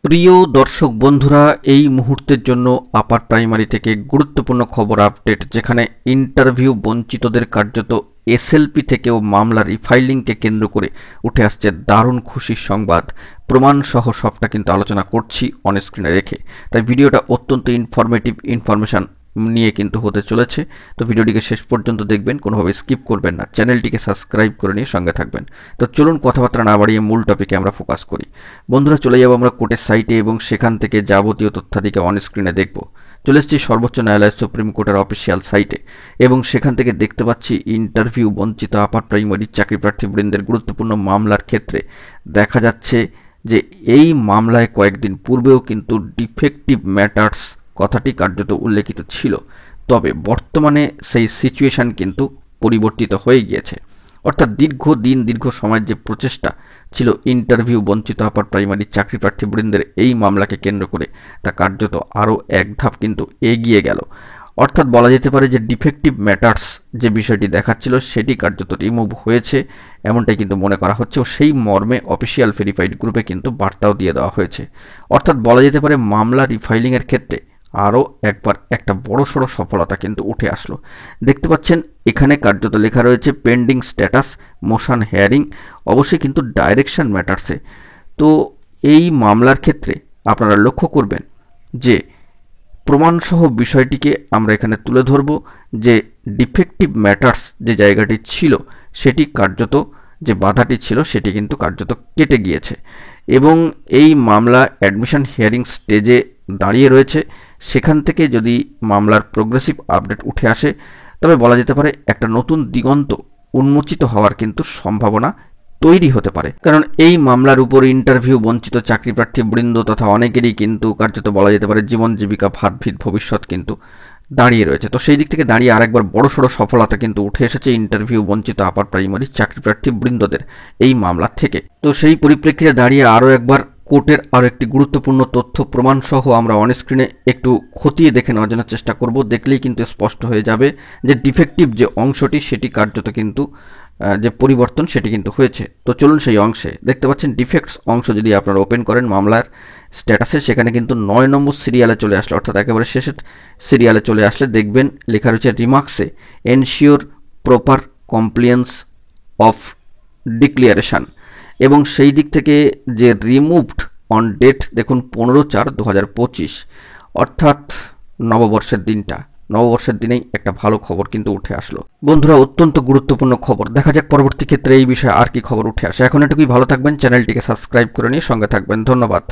প্রিয় দর্শক বন্ধুরা, এই মুহূর্তের জন্য আপার প্রাইমারি থেকে গুরুত্বপূর্ণ খবর আপডেট, যেখানে ইন্টারভিউ বঞ্চিতদের কার্যত এসএলপি থেকেও মামলা রিফাইলিংকে কেন্দ্র করে উঠে আসছে দারুণ খুশির সংবাদ। প্রমাণ সহ সবটা কিন্তু আলোচনা করছি অন স্ক্রিনে রেখে, তাই ভিডিওটা অত্যন্ত ইনফরমেশন নিয়ে কিন্তু হতে চলেছে। তো ভিডিওটিকে শেষ পর্যন্ত দেখবেন, কোনোভাবে স্কিপ করবেন না, চ্যানেলটিকে সাবস্ক্রাইব করে নিয়ে সঙ্গে থাকবেন। তো চলুন কথাবার্তা না বাড়িয়ে মূল টপিকে আমরা ফোকাস করি। বন্ধুরা, চলে যাব আমরা কোর্টের সাইটে এবং সেখান থেকে যাবতীয় তথ্যাদিকে অন স্ক্রিনে দেখব। চলে এসেছি সর্বোচ্চ ন্যায়ালয় সুপ্রিম কোর্টের অফিসিয়াল সাইটে এবং সেখান থেকে দেখতে পাচ্ছি ইন্টারভিউ বঞ্চিত আপার প্রাইমারি চাকরি প্রার্থীবৃন্দের গুরুত্বপূর্ণ মামলার ক্ষেত্রে দেখা যাচ্ছে যে এই মামলায় কয়েকদিন পূর্বেও কিন্তু ডিফেক্টিভ ম্যাটার্স কথাটি কার্যত উল্লেখিত ছিল, তবে বর্তমানে সেই সিচুয়েশন কিন্তু পরিবর্তিত হয়ে গিয়েছে। অর্থাৎ দীর্ঘ সময়ের যে প্রচেষ্টা ছিল ইন্টারভিউ বঞ্চিত আপার প্রাইমারি চাকরি প্রার্থীবৃন্দের এই মামলাকে কেন্দ্র করে, তা কার্যত আরও এক ধাপ কিন্তু এগিয়ে গেল। অর্থাৎ বলা যেতে পারে যে ডিফেক্টিভ ম্যাটার্স যে বিষয়টি দেখাচ্ছিল সেটি কার্যত রিমুভ হয়েছে, এমনটাই কিন্তু মনে করা হচ্ছে। ও সেই মর্মে অফিসিয়াল ভেরিফাইড গ্রুপে কিন্তু বার্তাও দিয়ে দেওয়া হয়েছে। অর্থাৎ বলা যেতে পারে মামলা রিফাইলিংয়ের ক্ষেত্রে আরও একবার একটা বড়সড় সফলতা কিন্তু উঠে আসলো। দেখতে পাচ্ছেন এখানে কার্যত লেখা রয়েছে পেন্ডিং স্ট্যাটাস মোশন হেয়ারিং, অবশ্যই কিন্তু ডাইরেকশন ম্যাটার্সে। তো এই মামলার ক্ষেত্রে আপনারা লক্ষ্য করবেন যে প্রমাণসহ বিষয়টিকে আমরা এখানে তুলে ধরব যে ডিফেক্টিভ ম্যাটার্স যে জায়গাটি ছিল সেটি কার্যত, যে বাধাটি ছিল সেটি কিন্তু কার্যত কেটে গিয়েছে এবং এই মামলা অ্যাডমিশন হিয়ারিং স্টেজে দাঁড়িয়ে রয়েছে। সেখান থেকে যদি মামলার প্রোগ্রেসিভ আপডেট উঠে আসে, তবে বলা যেতে পারে একটা নতুন দিগন্ত উন্মোচিত হওয়ার কিন্তু সম্ভাবনা তৈরি হতে পারে। কারণ এই মামলার উপর ইন্টারভিউ বঞ্চিত চাকরি প্রার্থীবৃন্দ তথা অনেকেরই কিন্তু কার্যত বলা যেতে পারে জীবন জীবিকা ভাতভিত ভবিষ্যৎ কিন্তু দাঁড়িয়ে রয়েছে। তো সেই দিক থেকে দাঁড়িয়ে আরেকবার বড়সড় সফলতা কিন্তু উঠে এসেছে ইন্টারভিউ বঞ্চিত আপার প্রাইমারি চাকরি প্রার্থীবৃন্দদের এই মামলা থেকে। তো সেই পরিপ্রেক্ষিতে দাঁড়িয়ে আরও একবার কোর্টের আরও একটি গুরুত্বপূর্ণ তথ্য প্রমাণ সহ আমরা অনস্ক্রিনে একটু খতিয়ে দেখে নেওয়ার জন্য চেষ্টা করব। দেখলেই কিন্তু স্পষ্ট হয়ে যাবে যে ডিফেক্টিভ যে অংশটি সেটি কার্যত কিন্তু যে পরিবর্তন সেটি কিন্তু হয়েছে। তো চলুন সেই অংশে। দেখতে পাচ্ছেন ডিফেক্টস অংশ যদি আপনারা ওপেন করেন মামলার স্ট্যাটাসে, সেখানে কিন্তু 9 নম্বর সিরিয়ালে চলে আসলে, অর্থাৎ একেবারে শেষের সিরিয়ালে চলে আসলে দেখবেন লেখা রয়েছে রিমার্কসে ensure proper compliance of declaration, এবং সেই দিক থেকে যে রিমুভড অন ডেট দেখুন 15/4/2025, অর্থাৎ নববর্ষের দিনেই একটা ভালো খবর কিন্তু উঠে আসলো। বন্ধুরা, অত্যন্ত গুরুত্বপূর্ণ খবর। দেখা যাক পরবর্তী ক্ষেত্রে এই বিষয়ে আর কি খবর উঠে আসে। এখন এটুকুই, ভালো থাকবেন, চ্যানেলটিকে সাবস্ক্রাইব করে নিয়ে সঙ্গে থাকবেন। ধন্যবাদ।